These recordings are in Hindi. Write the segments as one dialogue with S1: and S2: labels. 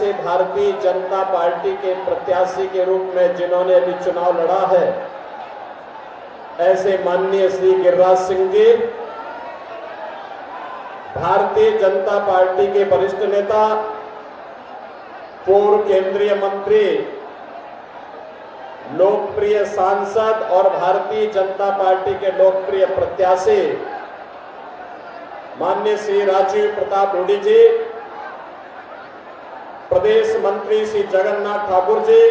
S1: से भारतीय जनता पार्टी के प्रत्याशी के रूप में जिन्होंने अभी चुनाव लड़ा है, ऐसे माननीय श्री गिरिराज सिंह जी, भारतीय जनता पार्टी के वरिष्ठ नेता, पूर्व केंद्रीय मंत्री, लोकप्रिय सांसद और भारतीय जनता पार्टी के लोकप्रिय प्रत्याशी माननीय श्री राजीव प्रताप रूडी जी, प्रदेश मंत्री श्री जगन्नाथ ठाकुर जी,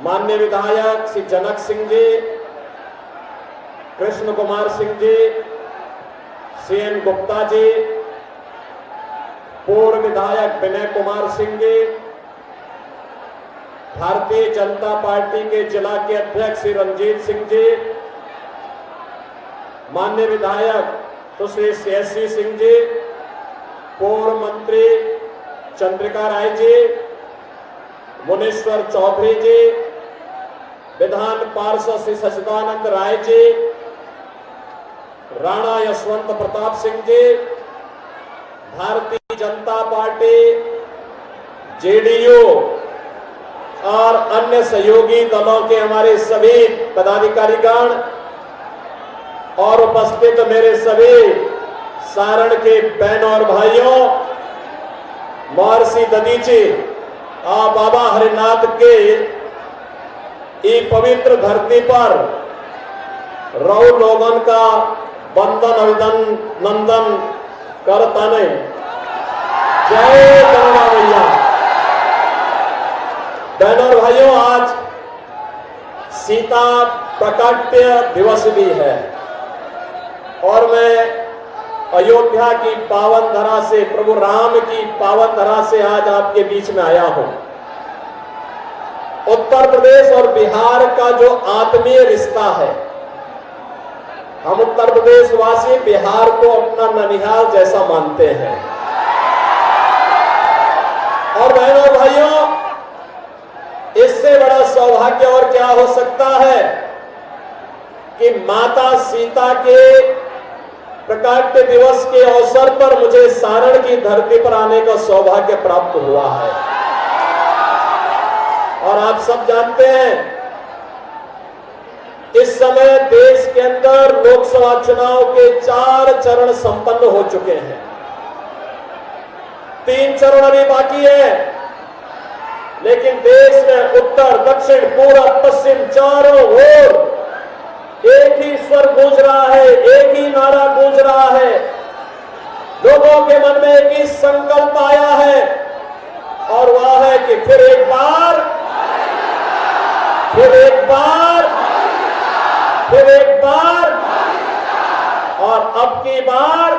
S1: माननीय विधायक श्री जनक सिंह जी, कृष्ण कुमार सिंह जी, सीएन गुप्ता जी, पूर्व विधायक विनय कुमार सिंह जी, भारतीय जनता पार्टी के जिला के अध्यक्ष श्री रंजीत सिंह जी, माननीय विधायक सुश्री CSC सिंह जी, पूर्व मंत्री चंद्रिका राय जी, मुनीश्वर चौधरी जी, विधान पार्षद श्री सचिदानंद राय जी, राणा यशवंत प्रताप सिंह जी, भारतीय जनता पार्टी, JDU और अन्य सहयोगी दलों के हमारे सभी पदाधिकारीगण और उपस्थित मेरे सभी सारण के बहनों और भाइयों, महर्षि दधीची बाबा हरिनाथ के ये पवित्र धरती पर रऊ लोगन का वंदन अभिनंदन करताने। जय गंगा मैया। बहनों और भाइयों, आज सीता प्राकट्य दिवस भी है और मैं अयोध्या की पावन धरा से, प्रभु राम की पावन धरा से आज आपके बीच में आया हूं। उत्तर प्रदेश और बिहार का जो आत्मीय रिश्ता है, हम उत्तर प्रदेश वासी बिहार को अपना ननिहाल जैसा मानते हैं। और बहनों और भाइयों, इससे बड़ा सौभाग्य और क्या हो सकता है कि माता सीता के प्राकट्य दिवस के अवसर पर मुझे सारण की धरती पर आने का सौभाग्य प्राप्त हुआ है। और आप सब जानते हैं, इस समय देश के अंदर लोकसभा चुनाव के 4 चरण संपन्न हो चुके हैं। 3 चरण अभी बाकी है, लेकिन देश में उत्तर, दक्षिण, पूर्व, पश्चिम चारों ओर एक ही स्वर गूंज रहा है, एक ही नारा गूंज रहा है। लोगों के मन में एक ही संकल्प आया है और वह है कि फिर एक बार, फिर एक बार, फिर एक बार और अब की बार,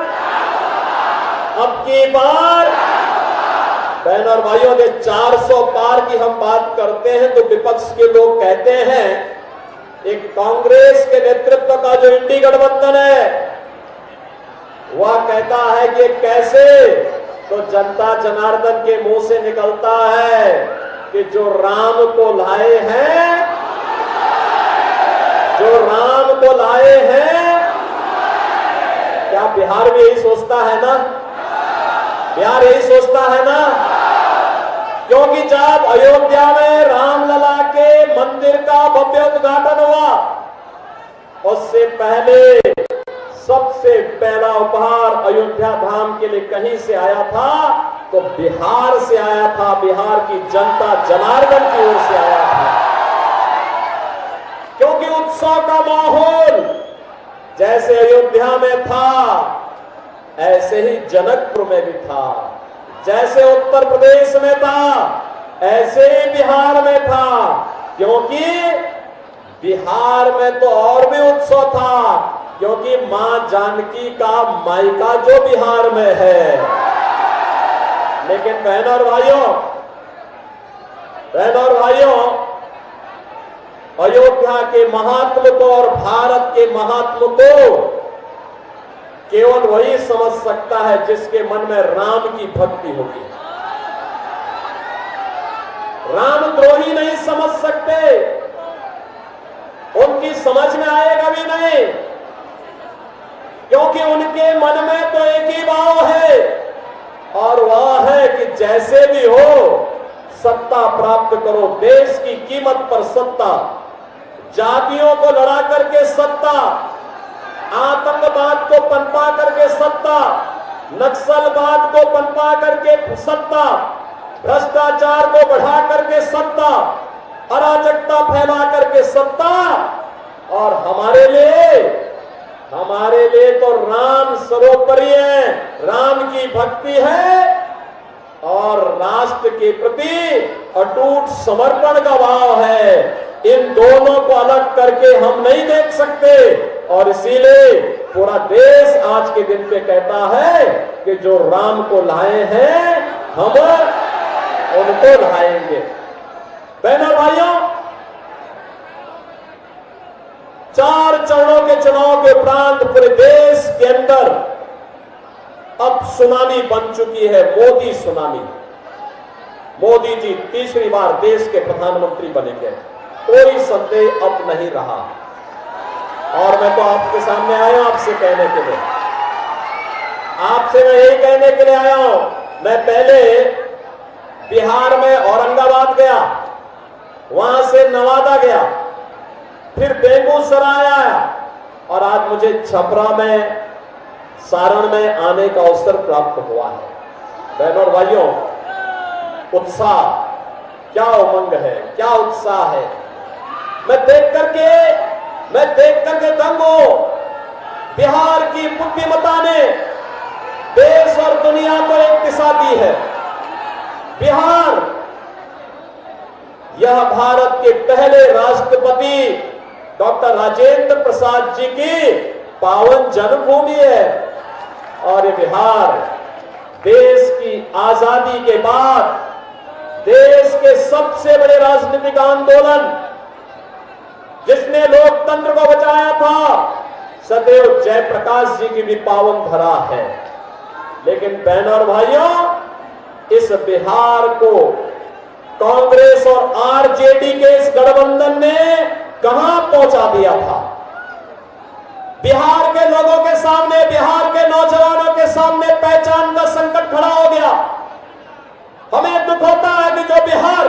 S1: अब की बार। बहन और भाइयों, ने 400 पार की हम बात करते हैं तो विपक्ष के लोग कहते हैं एक कांग्रेस के नेतृत्व का जो इंडी गठबंधन है वह कहता है कि कैसे, तो जनता जनार्दन के मुंह से निकलता है कि जो राम को लाए हैं, जो राम को लाए हैं। क्या बिहार भी यही सोचता है ना? बिहार यही सोचता है ना? क्योंकि जब अयोध्या में रामलला के मंदिर का भव्य उद्घाटन हुआ, उससे पहले सबसे पहला उपहार अयोध्या धाम के लिए कहीं से आया था तो बिहार से आया था, बिहार की जनता जनार्दन की ओर से आया था। क्योंकि उत्सव का माहौल जैसे अयोध्या में था ऐसे ही जनकपुर में भी था, जैसे उत्तर प्रदेश में था ऐसे ही बिहार में था। क्योंकि बिहार में तो और भी उत्सव था, क्योंकि मां जानकी का मायका जो बिहार में है। लेकिन बहनों और भाइयों, अयोध्या के महात्म को और भारत के महात्म को केवल वही समझ सकता है जिसके मन में राम की भक्ति होगी। रामद्रोही नहीं समझ सकते, उनकी समझ में आएगा भी नहीं, क्योंकि उनके मन में तो एक ही भाव है और वह है कि जैसे भी हो सत्ता प्राप्त करो, देश की कीमत पर सत्ता, जातियों को लड़ा करके सत्ता, आतंकवाद को पनपा करके सत्ता, नक्सलवाद को पनपा करके सत्ता, भ्रष्टाचार को बढ़ा करके सत्ता, अराजकता फैला करके सत्ता। और हमारे लिए तो राम सर्वोपरि है, राम की भक्ति है और राष्ट्र के प्रति अटूट समर्पण का भाव है। इन दोनों को अलग करके हम नहीं देख सकते और इसीलिए पूरा देश आज के दिन पे कहता है कि जो राम को लाए हैं हम उनको लाएंगे। बहनों भाइयों, 4 चरणों के चुनाव के उपरांत पूरे देश के अंदर अब सुनामी बन चुकी है, मोदी सुनामी। मोदी जी तीसरी बार देश के प्रधानमंत्री बनेंगे, कोई संदेह अब नहीं रहा। और मैं तो आपके सामने आया हूं आपसे कहने के लिए, आपसे मैं यही कहने के लिए आया हूं। मैं पहले बिहार में औरंगाबाद गया, वहां से नवादा गया, फिर बेगूसराय आया और आज मुझे छपरा में, सारण में आने का अवसर प्राप्त हुआ है। बहनों और भाइयों, उत्साह, क्या उमंग है, क्या उत्साह है। मैं देख करके दंग हूं। बिहार की बुद्धिमत्ता ने देश और दुनिया को एक दिशा दी है। बिहार, यह भारत के पहले राष्ट्रपति डॉक्टर राजेंद्र प्रसाद जी की पावन जन्मभूमि है और ये बिहार देश की आजादी के बाद देश के सबसे बड़े राजनीतिक आंदोलन, जिसने लोकतंत्र को बचाया था, सदैव जयप्रकाश जी की भी पावन धरा है। लेकिन बहनों और भाइयों, इस बिहार को कांग्रेस और आरजेडी के इस गठबंधन ने कहां पहुंचा दिया था। बिहार के लोगों के सामने, बिहार के नौजवानों के सामने पहचान का संकट खड़ा हो गया। हमें दुख होता है कि जो बिहार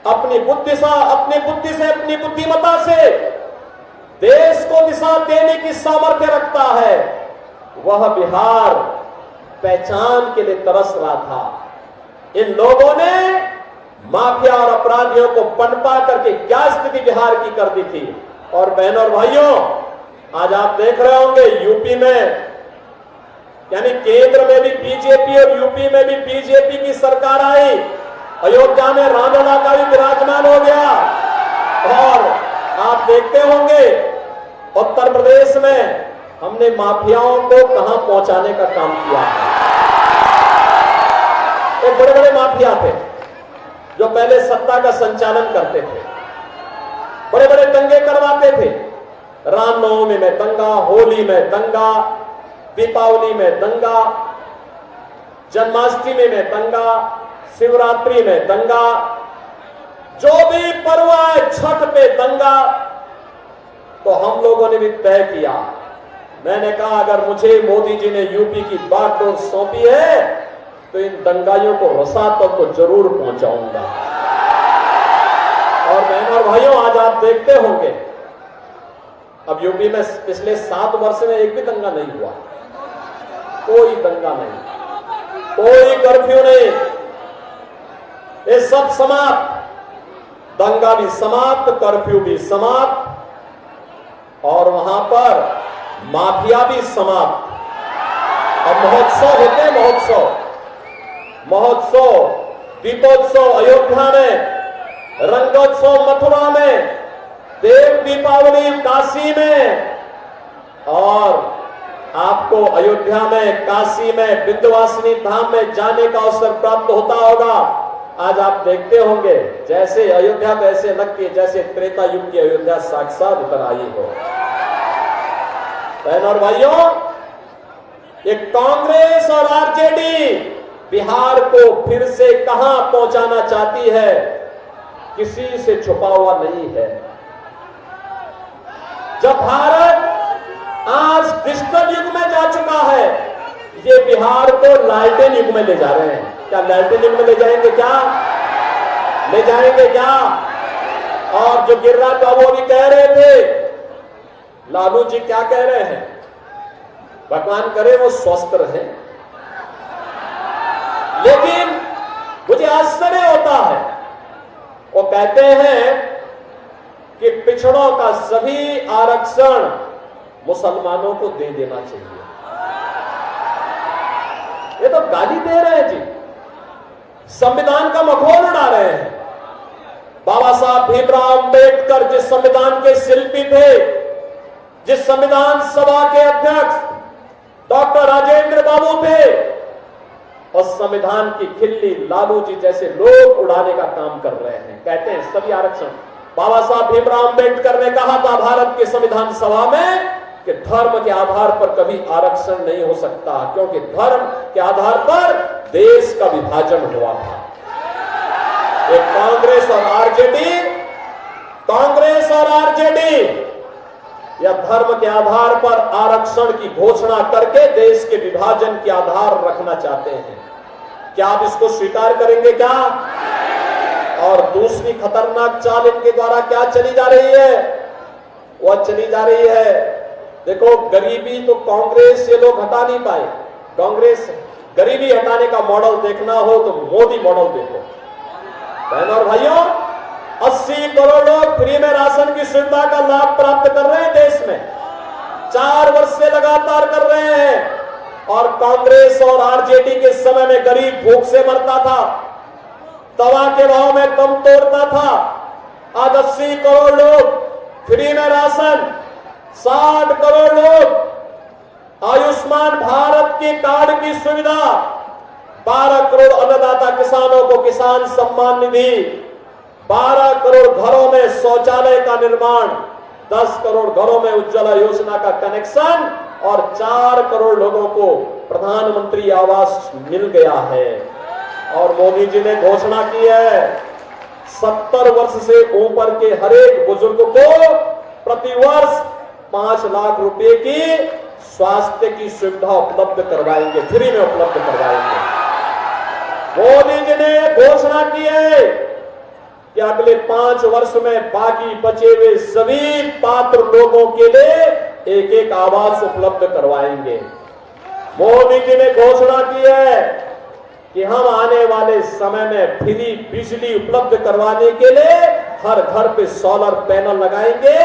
S1: अपनी बुद्धि से, अपनी बुद्धिमत्ता से देश को दिशा देने की सामर्थ्य रखता है, वह बिहार पहचान के लिए तरस रहा था। इन लोगों ने माफिया और अपराधियों को पनपा करके क्या स्थिति बिहार की कर दी थी। और बहनों और भाइयों, आज आप देख रहे होंगे यूपी में, यानी केंद्र में भी बीजेपी और यूपी में भी बीजेपी की सरकार आई। अयोध्या में रामलला का भी विराजमान हो गया। और आप देखते होंगे उत्तर प्रदेश में हमने माफियाओं को कहां पहुंचाने का काम किया है। एक बड़े बड़े माफिया थे जो पहले सत्ता का संचालन करते थे, बड़े बड़े दंगे करवाते थे। रामनवमी में दंगा, होली में दंगा, दीपावली में दंगा, जन्माष्टमी में दंगा, शिवरात्रि में दंगा, जो भी पर्व है, छठ पे दंगा। तो हम लोगों ने भी तय किया, मैंने कहा अगर मुझे मोदी जी ने यूपी की बागडोर सौंपी है तो इन दंगाइयों को रसातल तो जरूर पहुंचाऊंगा। और बहनों और भाइयों, आज आप देखते होंगे अब यूपी में पिछले 7 वर्ष में एक भी दंगा नहीं हुआ, कोई दंगा नहीं, कोई कर्फ्यू नहीं, ये सब समाप्त, दंगा भी समाप्त, कर्फ्यू भी समाप्त और वहां पर माफिया भी समाप्त। अब महोत्सव होते, महोत्सव, दीपोत्सव अयोध्या में, रंगोत्सव मथुरा में, देव दीपावली काशी में, और आपको अयोध्या में, काशी में, विंध्यवासिनी धाम में जाने का अवसर प्राप्त होता होगा। आज आप देखते होंगे जैसे अयोध्या तो ऐसे लगती है जैसे त्रेता युग की अयोध्या साक्षात उतर आई हो। बहनों और भाइयों, ये कांग्रेस और आरजेडी बिहार को फिर से कहां पहुंचाना चाहती है, किसी से छुपा हुआ नहीं है। जब भारत आज डिजिटल युग में जा चुका है, ये बिहार को लालटेन युग में ले जा रहे हैं। क्या लालटेन युग में ले जाएंगे? क्या ले जाएंगे? क्या? और जो गिरिराज बाबू अभी कह रहे थे, लालू जी क्या कह रहे हैं? भगवान करे वो स्वस्थ रहे, लेकिन मुझे आश्चर्य होता है, वो कहते हैं कि पिछड़ों का सभी आरक्षण मुसलमानों को दे देना चाहिए। ये तो गाली दे रहे हैं जी, संविधान का मखौल उड़ा रहे हैं। बाबा साहब भीमराव अंबेडकर जिस संविधान के शिल्पी थे, जिस संविधान सभा के अध्यक्ष डॉक्टर राजेंद्र बाबू थे, और संविधान की खिल्ली लालू जी जैसे लोग उड़ाने का काम कर रहे हैं। कहते हैं सभी आरक्षण। बाबा साहब भीमराव अंबेडकर ने कहा था भारत के संविधान सभा में कि धर्म के आधार पर कभी आरक्षण नहीं हो सकता, क्योंकि धर्म के आधार पर देश का विभाजन हुआ था। एक कांग्रेस और आरजेडी या धर्म के आधार पर आरक्षण की घोषणा करके देश के विभाजन के आधार रखना चाहते हैं। क्या आप इसको स्वीकार करेंगे? क्या? और दूसरी खतरनाक चाल इनके द्वारा क्या चली जा रही है? वह चली जा रही है, देखो गरीबी तो कांग्रेस ये लोग हटा नहीं पाए। कांग्रेस गरीबी हटाने का मॉडल देखना हो तो मोदी मॉडल देखो। बहनों और भाइयों, 80 करोड़ लोग फ्री में राशन की सुविधा का लाभ प्राप्त कर रहे हैं देश में, 4 वर्ष से लगातार कर रहे हैं। और कांग्रेस और आरजेडी के समय में गरीब भूख से मरता था, तवा के भाव में कम तोड़ता था। आज 80 करोड़ लोग फ्री में राशन, 60 करोड़ लोग आयुष्मान भारत की कार्ड की सुविधा, 12 करोड़ अन्नदाता किसानों को किसान सम्मान निधि, 12 करोड़ घरों में शौचालय का निर्माण, 10 करोड़ घरों में उज्ज्वला योजना का कनेक्शन और 4 करोड़ लोगों को प्रधानमंत्री आवास मिल गया है। और मोदी जी ने घोषणा की है 70 वर्ष से ऊपर के हर एक बुजुर्ग को प्रतिवर्ष 5 लाख रुपए की स्वास्थ्य की सुविधा उपलब्ध करवाएंगे, फ्री में उपलब्ध करवाएंगे। मोदी जी ने घोषणा की है कि अगले 5 वर्ष में बाकी बचे हुए सभी पात्र लोगों के लिए एक एक आवास उपलब्ध करवाएंगे। मोदी जी ने घोषणा की है कि हम आने वाले समय में फ्री बिजली उपलब्ध करवाने के लिए हर घर पे सोलर पैनल लगाएंगे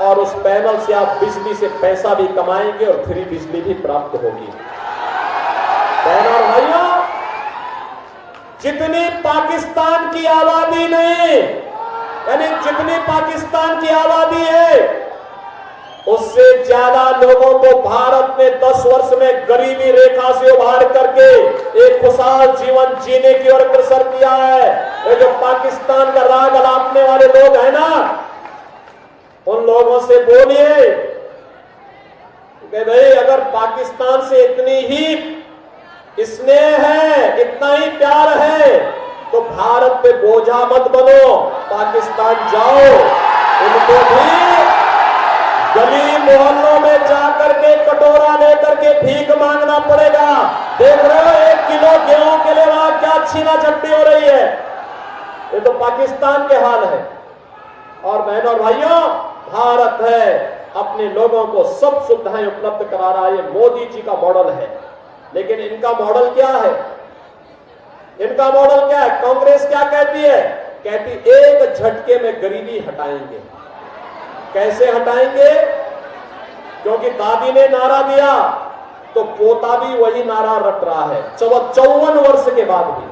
S1: और उस पैनल से आप बिजली से पैसा भी कमाएंगे और फ्री बिजली भी प्राप्त होगी। बहनों और भाइयों, जितनी पाकिस्तान की आबादी नहीं, यानी जितनी पाकिस्तान की आबादी है उससे ज्यादा लोगों को भारत ने 10 वर्ष में गरीबी रेखा से उभार करके एक खुशहाल जीवन जीने की ओर अग्रसर किया है। ये जो पाकिस्तान का राग अलापने वाले लोग हैं ना, उन लोगों से बोलिए कि भाई अगर पाकिस्तान से इतनी ही स्नेह है, इतना ही प्यार है, तो भारत पे बोझा मत बनो, पाकिस्तान जाओ। उनको भी गली मोहल्लों में जाकर के कटोरा लेकर के भीख मांगना पड़ेगा। देख रहे हो 1 किलो गेहूं के लिए वहां क्या छीना झपटी हो रही है। ये तो पाकिस्तान के हाल है। और बहनों और भाइयों, भारत है अपने लोगों को सब सुविधाएं उपलब्ध करा रहा है। ये मोदी जी का मॉडल है। लेकिन इनका मॉडल क्या है? इनका मॉडल क्या है? कांग्रेस क्या कहती है? कहती एक झटके में गरीबी हटाएंगे। कैसे हटाएंगे? क्योंकि दादी ने नारा दिया तो पोता भी वही नारा रट रहा है 54 वर्ष के बाद भी।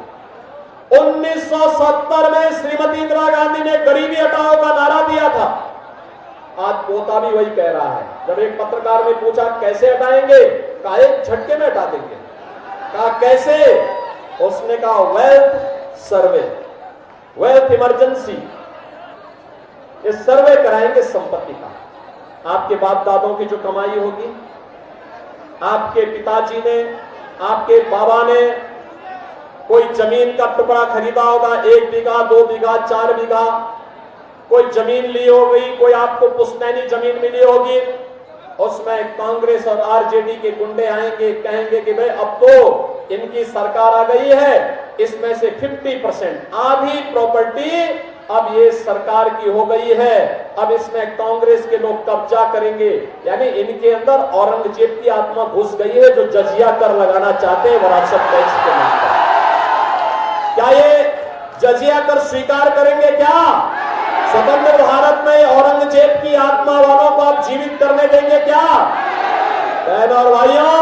S1: 1970 में श्रीमती इंदिरा गांधी ने गरीबी हटाओ का नारा दिया था, आज पोता भी वही कह रहा है। जब एक पत्रकार ने पूछा कैसे हटाएंगे, कहा एक झटके में हटा देंगे। कहा कैसे? उसने कहा वेल्थ सर्वे, वेल्थ इमरजेंसी, ये सर्वे कराएंगे संपत्ति का। आपके बाप दादों की जो कमाई होगी, आपके पिताजी ने, आपके बाबा ने कोई जमीन का टुकड़ा खरीदा होगा, 1 बीघा, 2 बीघा, 4 बीघा, कोई जमीन ली होगी, कोई आपको पुश्तैनी जमीन मिली होगी, उसमें कांग्रेस और आरजेडी के गुंडे आएंगे, कहेंगे कि भाई अब तो इनकी सरकार आ गई है, इसमें से 50% आधी प्रॉपर्टी अब ये सरकार की हो गई है, अब इसमें कांग्रेस के लोग कब्जा करेंगे। यानी इनके अंदर औरंगजेब की आत्मा घुस गई है, जो जजिया कर लगाना चाहते हैं विरासत टैक्स के नाम पर। क्या ये जजिया कर स्वीकार करेंगे? क्या स्वतंत्र भारत में औरंगजेब की आत्मा वालों को आप जीवित करने देंगे क्या? बहनों और भाइयों,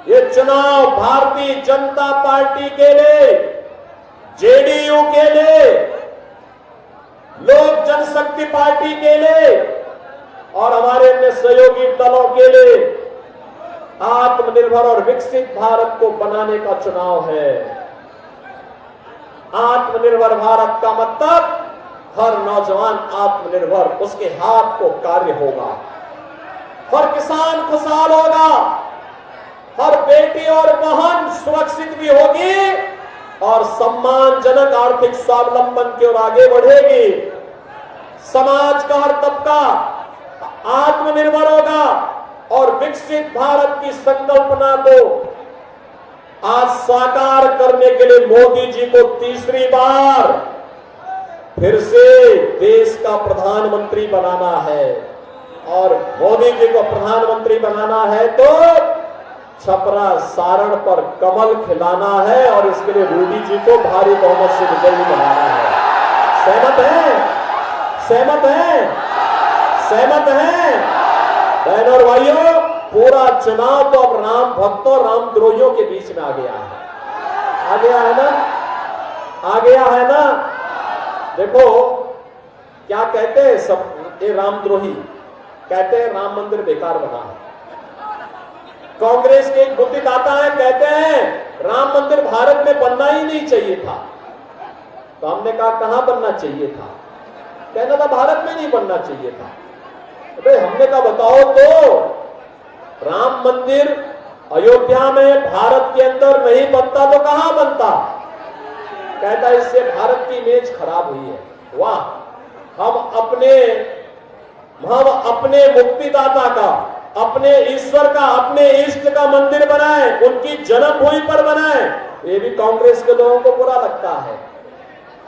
S1: ये चुनाव भारतीय जनता पार्टी के लिए, जेडीयू के लिए, लोक जनशक्ति पार्टी के लिए और हमारे अन्य सहयोगी दलों के लिए आत्मनिर्भर और विकसित भारत को बनाने का चुनाव है। आत्मनिर्भर भारत का मतलब हर नौजवान आत्मनिर्भर, उसके हाथ को कार्य होगा, हर किसान खुशहाल होगा, हर बेटी और बहन सुरक्षित भी होगी और सम्मानजनक आर्थिक स्वावलंबन की ओर आगे बढ़ेगी। समाज का हर तबका आत्मनिर्भर होगा और विकसित भारत की संकल्पना को आज साकार करने के लिए मोदी जी को तीसरी बार फिर से देश का प्रधानमंत्री बनाना है। और मोदी जी को प्रधानमंत्री बनाना है तो छपरा सारण पर कमल खिलाना है और इसके लिए रूडी जी को भारी बहुमत से विजयी बनाना है। सहमत है? सहमत है? सहमत है? बहनों और भाइयों, पूरा चुनाव तो अब राम भक्तों, रामद्रोहियों के बीच में आ गया है। आ गया है ना? आ गया है ना? देखो क्या कहते हैं सब ये रामद्रोही, कहते हैं राम मंदिर बेकार बना है। कांग्रेस के एक बुद्धिदाता है, कहते हैं राम मंदिर भारत में बनना ही नहीं चाहिए था। तो हमने कहा कहां बनना चाहिए था? कहना था भारत में नहीं बनना चाहिए था। अबे हमने कहा बताओ तो राम मंदिर अयोध्या में भारत के अंदर नहीं बनता तो कहां बनता? कहता इससे भारत की इमेज खराब हुई है। वाह, हम अपने मुक्तिदाता का, अपने ईश्वर का, अपने इष्ट का मंदिर बनाए, उनकी जन्मभूमि पर बनाए। ये भी कांग्रेस के लोगों को बुरा लगता है,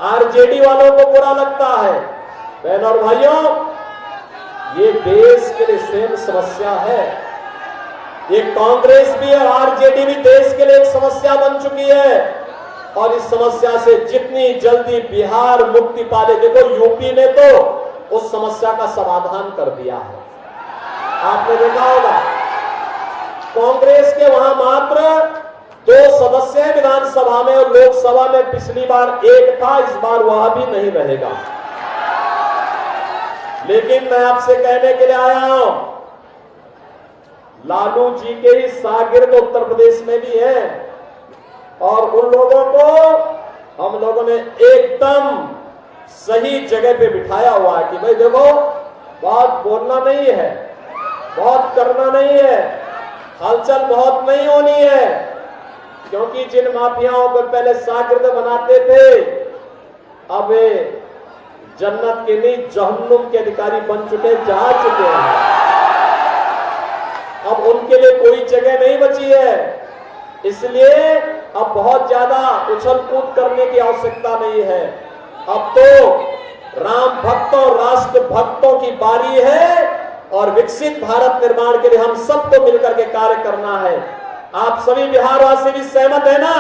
S1: आरजेडी वालों को बुरा लगता है। बहनों और भाइयों, ये देश के लिए स्वयं समस्या है। ये कांग्रेस भी और आरजेडी भी देश के लिए एक समस्या बन चुकी है और इस समस्या से जितनी जल्दी बिहार मुक्ति पाले, देखो यूपी ने तो उस समस्या का समाधान कर दिया है। आपने देखा होगा कांग्रेस के वहां मात्र 2 सदस्य हैं विधानसभा में और लोकसभा में पिछली बार 1 था, इस बार वह भी नहीं रहेगा। लेकिन मैं आपसे कहने के लिए आया हूं, लालू जी के ही शागिर्द उत्तर प्रदेश में भी है और उन लोगों को हम लोगों ने एकदम सही जगह पे बिठाया हुआ है कि भाई देखो बहुत बोलना नहीं है, बहुत करना नहीं है, हलचल बहुत नहीं होनी है। क्योंकि जिन माफियाओं को पहले शागिर्द बनाते थे अब जन्नत के नहीं जहन्नुम के अधिकारी बन चुके, जा चुके हैं। अब उनके लिए कोई जगह नहीं बची है, इसलिए अब बहुत ज्यादा उछल कूद करने की आवश्यकता नहीं है। अब तो राम भक्तों, राष्ट्र भक्तों की बारी है और विकसित भारत निर्माण के लिए हम सबको मिलकर के कार्य करना है। आप सभी बिहारवासी भी सहमत है ना?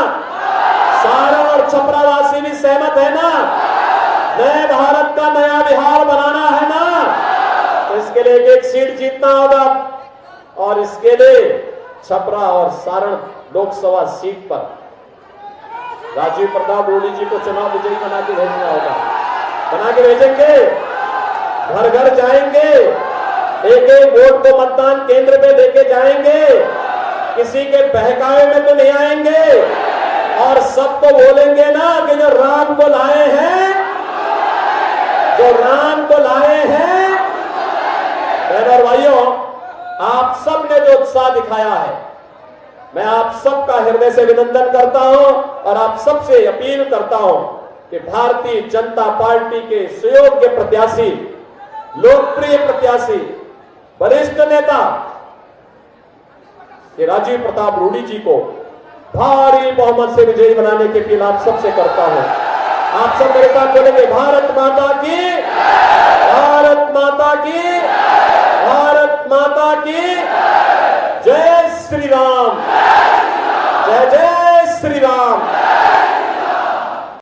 S1: सारण और छपरा वासी भी सहमत है ना? नए भारत का नया बिहार बनाना है ना? तो इसके लिए एक सीट जीतना होगा और इसके लिए छपरा और सारण लोकसभा सीट पर राजीव प्रताप रूडी जी को चुनाव विजयी बना के भेजना होगा। बना के भेजेंगे, घर घर जाएंगे, एक एक वोट को मतदान केंद्र पे लेके जाएंगे, किसी के बहकावे में तो नहीं आएंगे और सबको बोलेंगे ना कि जो राम को लाए हैं, जो राम को लाए हैं। बहनों और भाइयों, आप सब ने जो उत्साह दिखाया है, मैं आप सबका हृदय से अभिनंदन करता हूं और आप सबसे अपील करता हूं कि भारतीय जनता पार्टी के सुयोग्य प्रत्याशी, लोकप्रिय प्रत्याशी वरिष्ठ नेता कि राजीव प्रताप रूडी जी को भारी बहुमत से विजयी बनाने की अपील आप सबसे करता हूं। आप सब मेरे साथ बोलेंगे भारत माता की